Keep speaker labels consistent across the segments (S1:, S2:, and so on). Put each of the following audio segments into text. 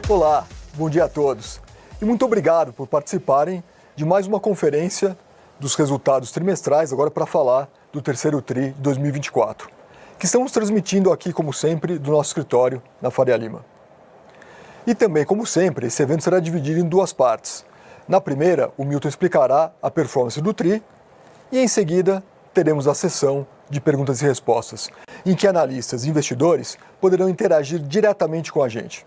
S1: Olá, bom dia a todos. E muito obrigado por participarem de mais uma conferência dos resultados trimestrais, agora para falar do terceiro TRI de 2024, que estamos transmitindo aqui, como sempre, do nosso escritório na Faria Lima. E também, como sempre, esse evento será dividido em duas partes. Na primeira, o Milton explicará a performance do TRI e, em seguida, teremos a sessão de perguntas e respostas, em que analistas e investidores poderão interagir diretamente com a gente.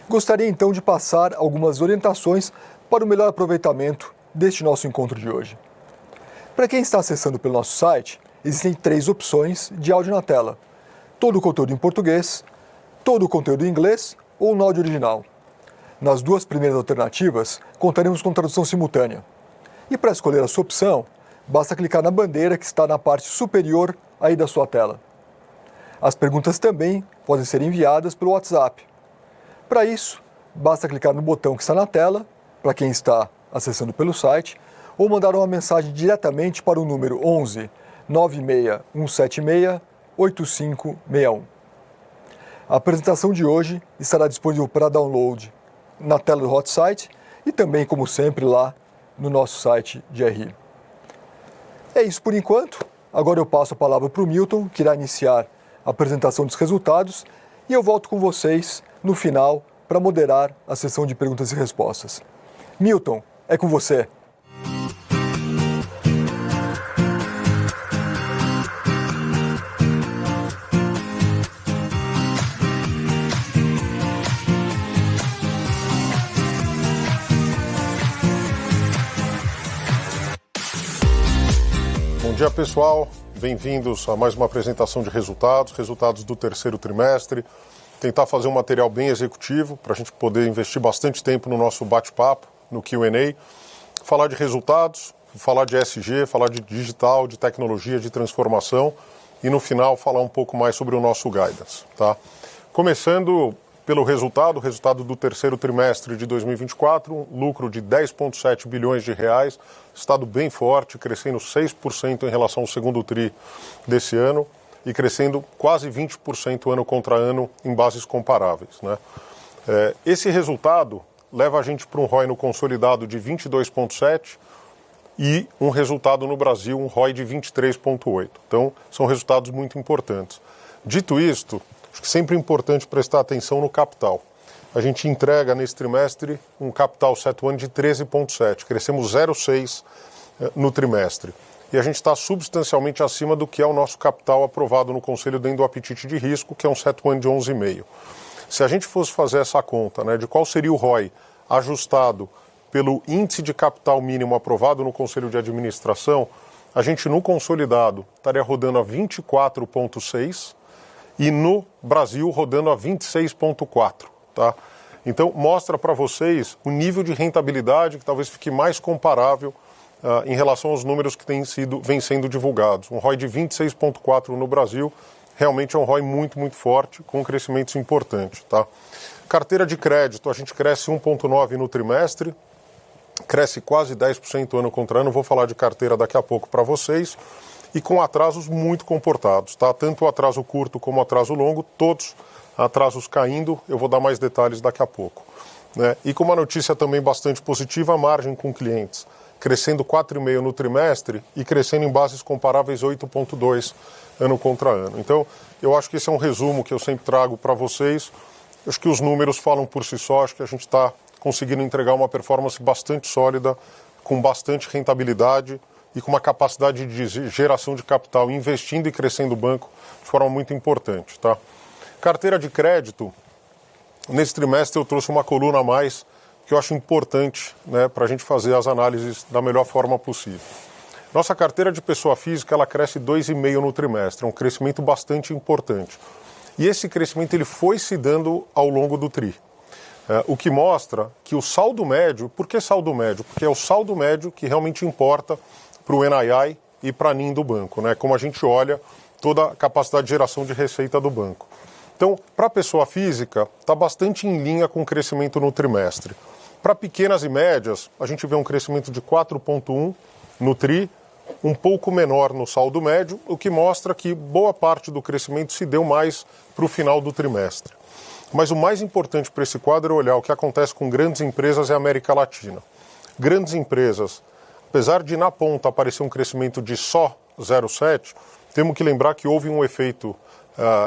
S1: Gostaria então de passar algumas orientações para o melhor aproveitamento deste nosso encontro de hoje. Para quem está acessando pelo nosso site, existem 3 opções de áudio na tela: todo o conteúdo em português, todo o conteúdo em inglês ou no áudio original. Nas duas primeiras alternativas, contaremos com tradução simultânea. E para escolher a sua opção, basta clicar na bandeira que está na parte superior aí da sua tela. As perguntas também podem ser enviadas pelo WhatsApp. Para isso, basta clicar no botão que está na tela, para quem está acessando pelo site, ou mandar uma mensagem diretamente para o número 11 96176 8561. A apresentação de hoje estará disponível para download na tela do hot site e também, como sempre, lá no nosso site de RI. É isso por enquanto. Agora eu passo a palavra para o Milton, que irá iniciar a apresentação dos resultados, e eu volto com vocês no final para moderar a sessão de perguntas e respostas. Milton, é com você.
S2: Bom dia, pessoal. Bem-vindos a mais uma apresentação de resultados do terceiro trimestre. Tentar fazer um material bem executivo para a gente poder investir bastante tempo no nosso bate-papo, no Q&A, falar de resultados, falar de ESG, falar de digital, de tecnologia, de transformação e no final falar um pouco mais sobre o nosso guidance, tá? Começando pelo resultado do terceiro trimestre de 2024, um lucro de 10,7 bilhões de reais, estado bem forte, crescendo 6% em relação ao segundo TRI desse ano e crescendo quase 20% ano contra ano em bases comparáveis, né? Esse resultado leva a gente para um ROI no consolidado de 22,7% e um resultado no Brasil, um ROI de 23,8%. Então, são resultados muito importantes. Dito isto, acho que sempre é importante prestar atenção no capital. A gente entrega nesse trimestre um capital CET1 de 13,7%, crescemos 0,6% no trimestre. E a gente está substancialmente acima do que é o nosso capital aprovado no Conselho dentro do apetite de risco, que é um CET1 de 11,5%. Se a gente fosse fazer essa conta, né, de qual seria o ROI ajustado pelo índice de capital mínimo aprovado no Conselho de Administração, a gente no consolidado estaria rodando a 24,6% e no Brasil rodando a 26,4%. Tá? Então mostra para vocês o nível de rentabilidade que talvez fique mais comparável em relação aos números que vêm sendo divulgados. Um ROI de 26,4% no Brasil realmente é um ROI muito, muito forte, com crescimentos importantes. Tá? Carteira de crédito, a gente cresce 1,9% no trimestre, cresce quase 10% ano contra ano, vou falar de carteira daqui a pouco para vocês, e com atrasos muito comportados. Tá? Tanto o atraso curto como o atraso longo, todos atrasos caindo, eu vou dar mais detalhes daqui a pouco. Né? E com uma notícia também bastante positiva, a margem com clientes, crescendo 4,5% no trimestre e crescendo em bases comparáveis 8,2% ano contra ano. Então, eu acho que esse é um resumo que eu sempre trago para vocês. Eu acho que os números falam por si só, acho que a gente está conseguindo entregar uma performance bastante sólida, com bastante rentabilidade e com uma capacidade de geração de capital, investindo e crescendo o banco de forma muito importante. Tá? Carteira de crédito, nesse trimestre eu trouxe uma coluna a mais que eu acho importante, né, para a gente fazer as análises da melhor forma possível. Nossa carteira de pessoa física ela cresce 2,5% no trimestre, é um crescimento bastante importante. E esse crescimento ele foi se dando ao longo do TRI. O que mostra que o saldo médio, por que saldo médio? Porque é o saldo médio que realmente importa para o NII e para a NIM do banco, né? Como a gente olha toda a capacidade de geração de receita do banco. Então, para a pessoa física, está bastante em linha com o crescimento no trimestre. Para pequenas e médias, a gente vê um crescimento de 4,1% no TRI, um pouco menor no saldo médio, o que mostra que boa parte do crescimento se deu mais para o final do trimestre. Mas o mais importante para esse quadro é olhar o que acontece com grandes empresas e América Latina. Grandes empresas, apesar de na ponta aparecer um crescimento de só 0,7, temos que lembrar que houve um efeito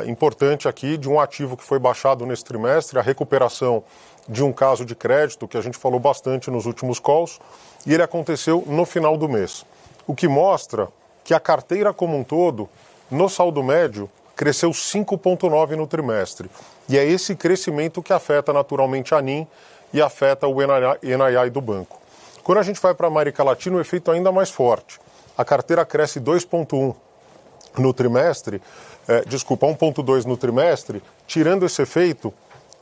S2: importante aqui de um ativo que foi baixado nesse trimestre, a recuperação de um caso de crédito que a gente falou bastante nos últimos calls, e ele aconteceu no final do mês. O que mostra que a carteira como um todo, no saldo médio, cresceu 5,9% no trimestre. E é esse crescimento que afeta naturalmente a NIM e afeta o NII do banco. Quando a gente vai para a América Latina, o efeito é ainda mais forte. A carteira cresce 2,1% no trimestre, 1,2% no trimestre, tirando esse efeito,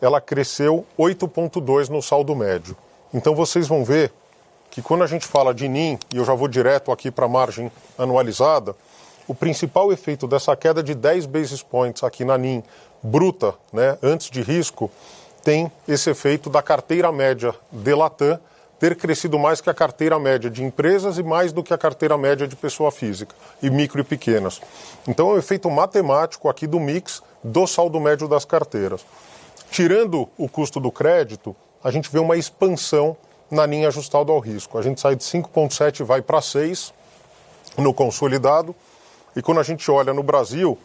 S2: ela cresceu 8,2% no saldo médio. Então vocês vão ver que quando a gente fala de NIM, e eu já vou direto aqui para a margem anualizada, o principal efeito dessa queda de 10 basis points aqui na NIM bruta, né, antes de risco, tem esse efeito da carteira média de Latam ter crescido mais que a carteira média de empresas e mais do que a carteira média de pessoa física, e micro e pequenas. Então é um efeito matemático aqui do mix do saldo médio das carteiras. Tirando o custo do crédito, a gente vê uma expansão na linha ajustada ao risco. A gente sai de 5,7 e vai para 6 no consolidado. E quando a gente olha no Brasil,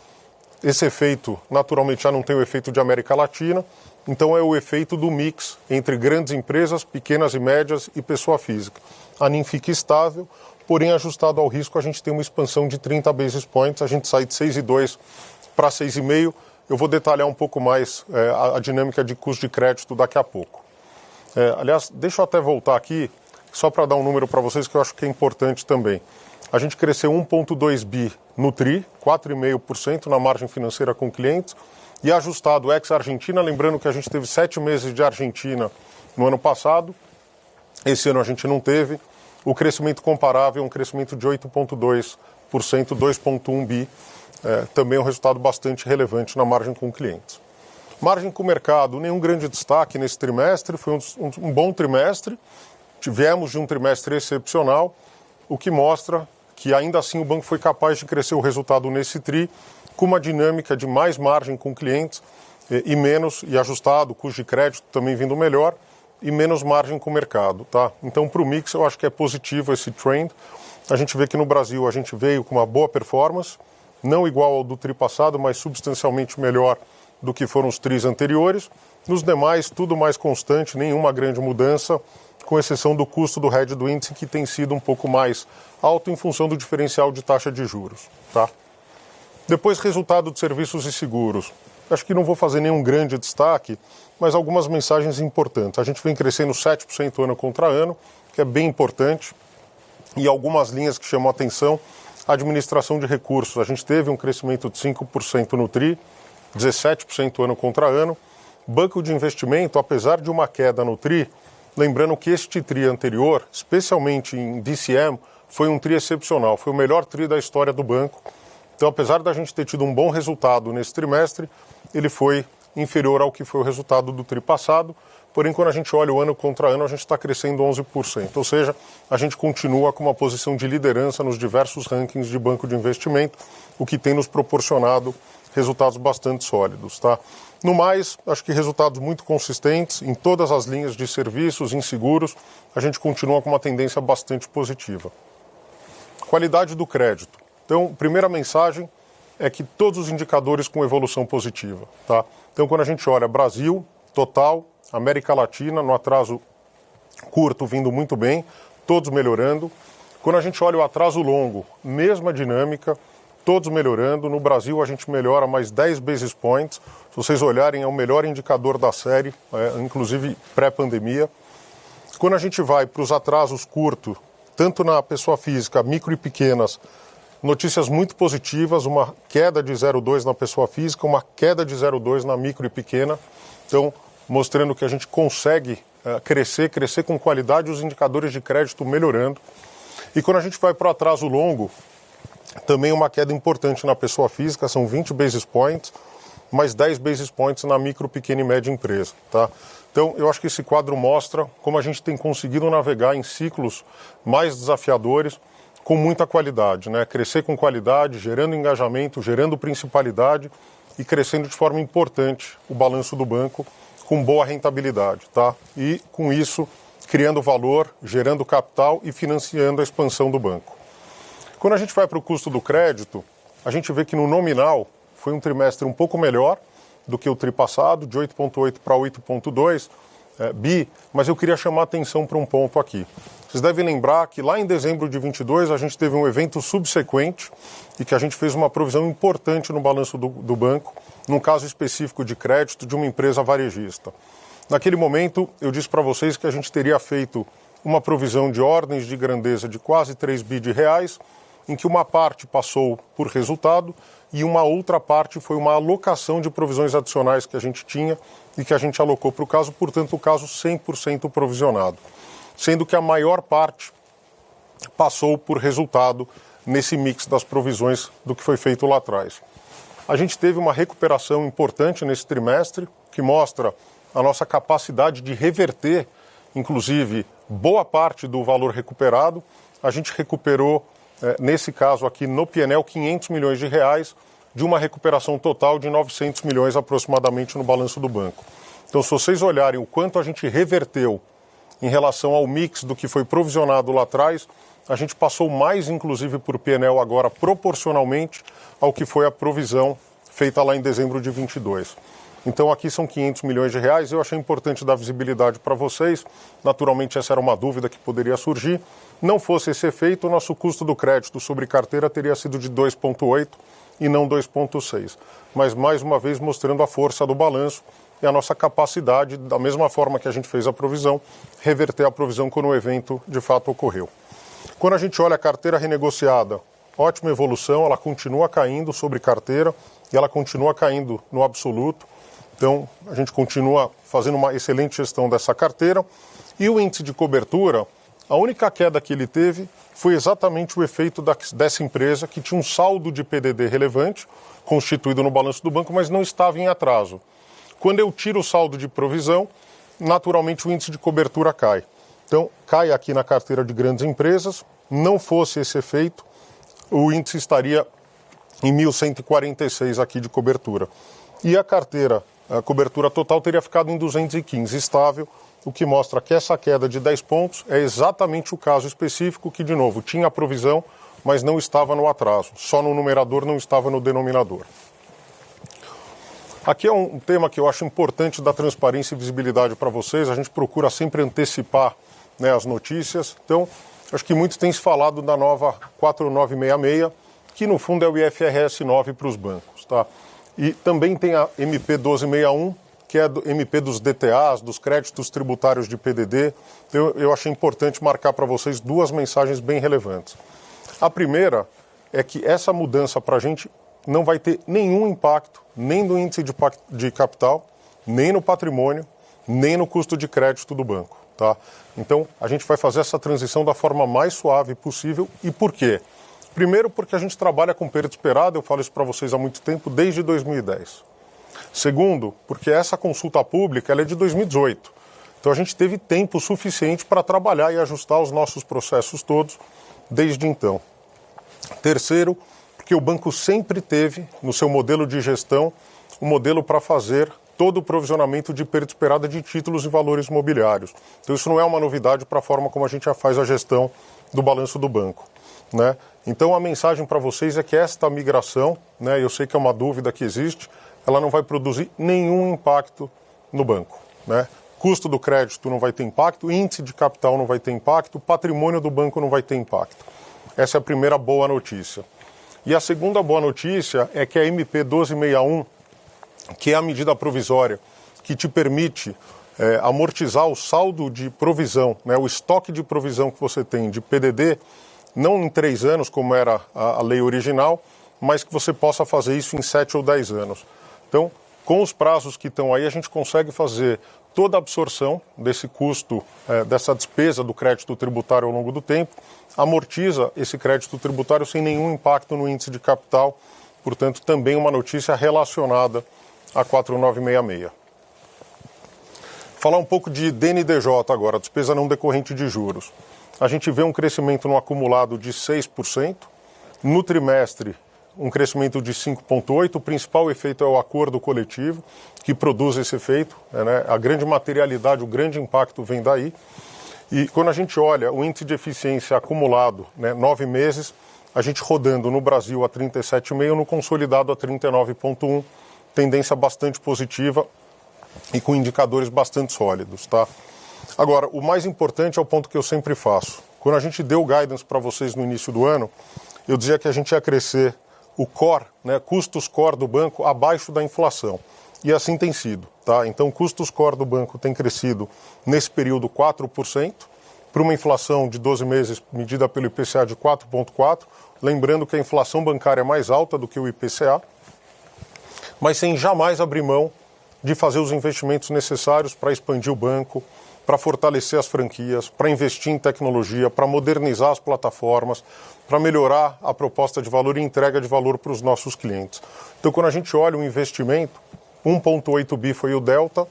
S2: esse efeito naturalmente já não tem o efeito de América Latina, então é o efeito do mix entre grandes empresas, pequenas e médias e pessoa física. A NIM fica estável, porém ajustado ao risco a gente tem uma expansão de 30 basis points, a gente sai de 6,2 para 6,5. Eu vou detalhar um pouco mais a dinâmica de custo de crédito daqui a pouco. Aliás, deixa eu até voltar aqui, só para dar um número para vocês que eu acho que é importante também. A gente cresceu 1,2 bi no TRI, 4,5% na margem financeira com clientes, e ajustado ex-Argentina, lembrando que a gente teve 7 meses de Argentina no ano passado, esse ano a gente não teve, o crescimento comparável é um crescimento de 8,2%, 2,1 bi, também é um resultado bastante relevante na margem com clientes. Margem com o mercado, nenhum grande destaque nesse trimestre, foi um bom trimestre, tivemos de um trimestre excepcional, o que mostra que ainda assim o banco foi capaz de crescer o resultado nesse TRI, com uma dinâmica de mais margem com clientes e menos, e ajustado, custo de crédito também vindo melhor, e menos margem com o mercado, tá? Então, para o mix, eu acho que é positivo esse trend. A gente vê que no Brasil a gente veio com uma boa performance, não igual ao do TRI passado, mas substancialmente melhor do que foram os TRIs anteriores. Nos demais, tudo mais constante, nenhuma grande mudança, com exceção do custo do hedge do índice, que tem sido um pouco mais alto em função do diferencial de taxa de juros, tá? Depois, resultado de serviços e seguros. Acho que não vou fazer nenhum grande destaque, mas algumas mensagens importantes. A gente vem crescendo 7% ano contra ano, que é bem importante, e algumas linhas que chamam a atenção. Administração de recursos. A gente teve um crescimento de 5% no TRI, 17% ano contra ano. Banco de investimento, apesar de uma queda no TRI, lembrando que este TRI anterior, especialmente em DCM, foi um TRI excepcional, foi o melhor TRI da história do banco. Então, apesar da gente ter tido um bom resultado nesse trimestre, ele foi inferior ao que foi o resultado do TRI passado. Porém, quando a gente olha o ano contra ano, a gente está crescendo 11%. Ou seja, a gente continua com uma posição de liderança nos diversos rankings de banco de investimento, o que tem nos proporcionado resultados bastante sólidos, tá? No mais, acho que resultados muito consistentes em todas as linhas de serviços, em seguros, a gente continua com uma tendência bastante positiva. Qualidade do crédito. Então, primeira mensagem é que todos os indicadores com evolução positiva, tá? Então, quando a gente olha Brasil, total, América Latina, no atraso curto, vindo muito bem, todos melhorando. Quando a gente olha o atraso longo, mesma dinâmica, todos melhorando. No Brasil, a gente melhora mais 10 basis points. Se vocês olharem, é o melhor indicador da série, inclusive pré-pandemia. Quando a gente vai para os atrasos curtos, tanto na pessoa física, micro e pequenas, notícias muito positivas, uma queda de 0,2 na pessoa física, uma queda de 0,2 na micro e pequena. Então, mostrando que a gente consegue crescer com qualidade, os indicadores de crédito melhorando. E quando a gente vai para o atraso longo, também uma queda importante na pessoa física, são 20 basis points, mais 10 basis points na micro, pequena e média empresa, tá? Então, eu acho que esse quadro mostra como a gente tem conseguido navegar em ciclos mais desafiadores, com muita qualidade, né? Crescer com qualidade, gerando engajamento, gerando principalidade, e crescendo de forma importante o balanço do banco com boa rentabilidade, tá? E com isso criando valor, gerando capital e financiando a expansão do banco. Quando a gente vai para o custo do crédito, a gente vê que no nominal foi um trimestre um pouco melhor do que o tri passado, de 8,8 para 8,2 bi, mas eu queria chamar a atenção para um ponto aqui. Vocês devem lembrar que lá em dezembro de 22 a gente teve um evento subsequente e que a gente fez uma provisão importante no balanço do banco, num caso específico de crédito de uma empresa varejista. Naquele momento eu disse para vocês que a gente teria feito uma provisão de ordens de grandeza de quase 3 bi de reais, em que uma parte passou por resultado e uma outra parte foi uma alocação de provisões adicionais que a gente tinha e que a gente alocou para o caso, portanto o caso 100% provisionado. Sendo que a maior parte passou por resultado nesse mix das provisões do que foi feito lá atrás. A gente teve uma recuperação importante nesse trimestre, que mostra a nossa capacidade de reverter, inclusive, boa parte do valor recuperado. A gente recuperou, nesse caso aqui no P&L, 500 milhões de reais, de uma recuperação total de 900 milhões aproximadamente no balanço do banco. Então, se vocês olharem o quanto a gente reverteu em relação ao mix do que foi provisionado lá atrás, a gente passou mais, inclusive, por P&L agora proporcionalmente ao que foi a provisão feita lá em dezembro de 22. Então, aqui são 500 milhões de reais. Eu achei importante dar visibilidade para vocês. Naturalmente, essa era uma dúvida que poderia surgir. Não fosse esse efeito, o nosso custo do crédito sobre carteira teria sido de 2,8 e não 2,6. Mas, mais uma vez, mostrando a força do balanço e a nossa capacidade, da mesma forma que a gente fez a provisão, reverter a provisão quando o evento de fato ocorreu. Quando a gente olha a carteira renegociada, ótima evolução, ela continua caindo sobre carteira e ela continua caindo no absoluto. Então, a gente continua fazendo uma excelente gestão dessa carteira. E o índice de cobertura, a única queda que ele teve foi exatamente o efeito dessa empresa que tinha um saldo de PDD relevante, constituído no balanço do banco, mas não estava em atraso. Quando eu tiro o saldo de provisão, naturalmente o índice de cobertura cai. Então, cai aqui na carteira de grandes empresas. Não fosse esse efeito, o índice estaria em 1.146 aqui de cobertura. E a carteira, a cobertura total teria ficado em 215, estável, o que mostra que essa queda de 10 pontos é exatamente o caso específico que, de novo, tinha a provisão, mas não estava no atraso. Só no numerador, não estava no denominador. Aqui é um tema que eu acho importante dar transparência e visibilidade para vocês. A gente procura sempre antecipar, né, as notícias. Então, acho que muito tem se falado da nova 4966, que no fundo é o IFRS 9 para os bancos, tá? E também tem a MP 1261, que é a MP dos DTAs, dos créditos tributários de PDD. Eu achei importante marcar para vocês duas mensagens bem relevantes. A primeira é que essa mudança para a gente não vai ter nenhum impacto, nem no índice de capital, nem no patrimônio, nem no custo de crédito do banco, tá? Então, a gente vai fazer essa transição da forma mais suave possível. E por quê? Primeiro, porque a gente trabalha com perda esperada, eu falo isso para vocês há muito tempo, desde 2010. Segundo, porque essa consulta pública ela é de 2018. Então, a gente teve tempo suficiente para trabalhar e ajustar os nossos processos todos desde então. Terceiro, porque o banco sempre teve, no seu modelo de gestão, um modelo para fazer todo o provisionamento de perda esperada de títulos e valores imobiliários. Então, isso não é uma novidade para a forma como a gente já faz a gestão do balanço do banco, né? Então, a mensagem para vocês é que esta migração, né, eu sei que é uma dúvida que existe, ela não vai produzir nenhum impacto no banco, né? Custo do crédito não vai ter impacto, índice de capital não vai ter impacto, patrimônio do banco não vai ter impacto. Essa é a primeira boa notícia. E a segunda boa notícia é que a MP 1261, que é a medida provisória que te permite amortizar o saldo de provisão, né, o estoque de provisão que você tem de PDD, não em 3 anos, como era a lei original, mas que você possa fazer isso em 7 ou 10 anos. Então, com os prazos que estão aí, a gente consegue fazer toda a absorção desse custo, dessa despesa do crédito tributário ao longo do tempo, amortiza esse crédito tributário sem nenhum impacto no índice de capital, portanto, também uma notícia relacionada a 4966. Falar um pouco de DNDJ agora, despesa não decorrente de juros. A gente vê um crescimento no acumulado de 6%, no trimestre um crescimento de 5,8%. O principal efeito é o acordo coletivo, que produz esse efeito. Né? A grande materialidade, o grande impacto vem daí. E quando a gente olha o índice de eficiência acumulado, 9 meses, a gente rodando no Brasil a 37,5%, no consolidado a 39,1%, tendência bastante positiva e com indicadores bastante sólidos. Tá? Agora, o mais importante é o ponto que eu sempre faço. Quando a gente deu guidance para vocês no início do ano, eu dizia que a gente ia crescer o core, custos core do banco abaixo da inflação. E assim tem sido. Tá? Então, custos core do banco tem crescido nesse período 4%, para uma inflação de 12 meses medida pelo IPCA de 4,4%. Lembrando que a inflação bancária é mais alta do que o IPCA, mas sem jamais abrir mão de fazer os investimentos necessários para expandir o banco, para fortalecer as franquias, para investir em tecnologia, para modernizar as plataformas, para melhorar a proposta de valor e entrega de valor para os nossos clientes. Então, quando a gente olha o investimento, 1,8 bi foi o delta,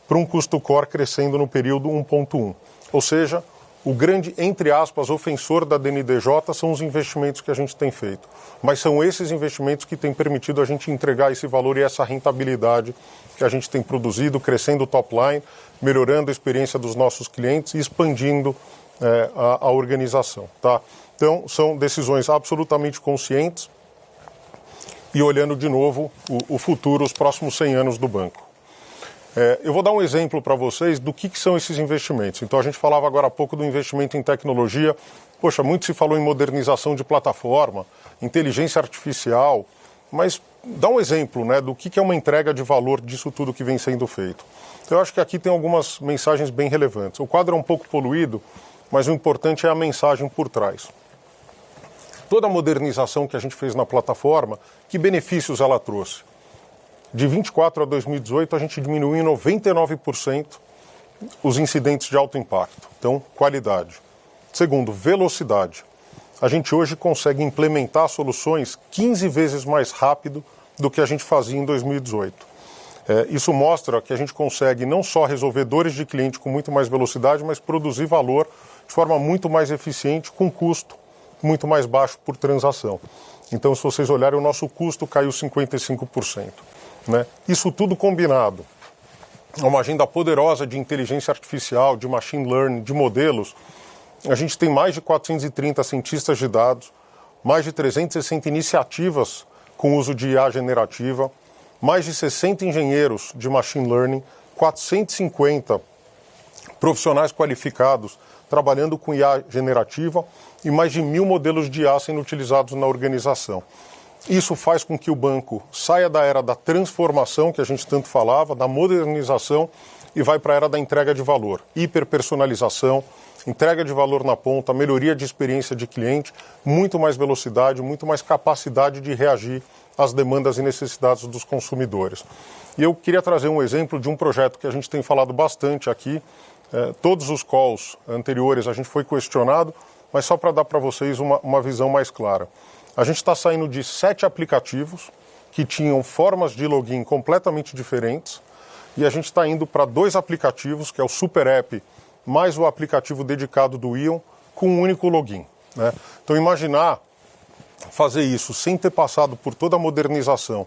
S2: para um custo core crescendo no período 1,1. Ou seja, o grande, entre aspas, ofensor da DNDJ são os investimentos que a gente tem feito. Mas são esses investimentos que têm permitido a gente entregar esse valor e essa rentabilidade que a gente tem produzido, crescendo o top line, melhorando a experiência dos nossos clientes e expandindo a organização. Tá? Então, são decisões absolutamente conscientes e olhando de novo o futuro, os próximos 100 anos do banco. Eu vou dar um exemplo para vocês do que são esses investimentos. Então, a gente falava agora há pouco do investimento em tecnologia. Poxa, muito se falou em modernização de plataforma, inteligência artificial, mas dá um exemplo do que é uma entrega de valor disso tudo que vem sendo feito. Eu acho que aqui tem algumas mensagens bem relevantes. O quadro é um pouco poluído, mas o importante é a mensagem por trás. Toda a modernização que a gente fez na plataforma, que benefícios ela trouxe? De 24 a 2018, a gente diminuiu em 99% os incidentes de alto impacto. Então, qualidade. Segundo, velocidade. A gente hoje consegue implementar soluções 15 vezes mais rápido do que a gente fazia em 2018. Isso mostra que a gente consegue não só resolver dores de cliente com muito mais velocidade, mas produzir valor de forma muito mais eficiente, com custo muito mais baixo por transação. Então, se vocês olharem, o nosso custo caiu 55%. Isso tudo combinado a uma agenda poderosa de inteligência artificial, de machine learning, de modelos. A gente tem mais de 430 cientistas de dados, mais de 360 iniciativas com uso de IA generativa, mais de 60 engenheiros de machine learning, 450 profissionais qualificados trabalhando com IA generativa e mais de 1.000 modelos de IA sendo utilizados na organização. Isso faz com que o banco saia da era da transformação, que a gente tanto falava, da modernização, e vai para a era da entrega de valor, hiperpersonalização, entrega de valor na ponta, melhoria de experiência de cliente, muito mais velocidade, muito mais capacidade de reagir às demandas e necessidades dos consumidores. E eu queria trazer um exemplo de um projeto que a gente tem falado bastante aqui. Todos os calls anteriores a gente foi questionado, mas só para dar para vocês uma visão mais clara. A gente está saindo de 7 aplicativos que tinham formas de login completamente diferentes e a gente está indo para 2 aplicativos, que é o Super App mais o aplicativo dedicado do Ion, com um único login. Então, imaginar fazer isso sem ter passado por toda a modernização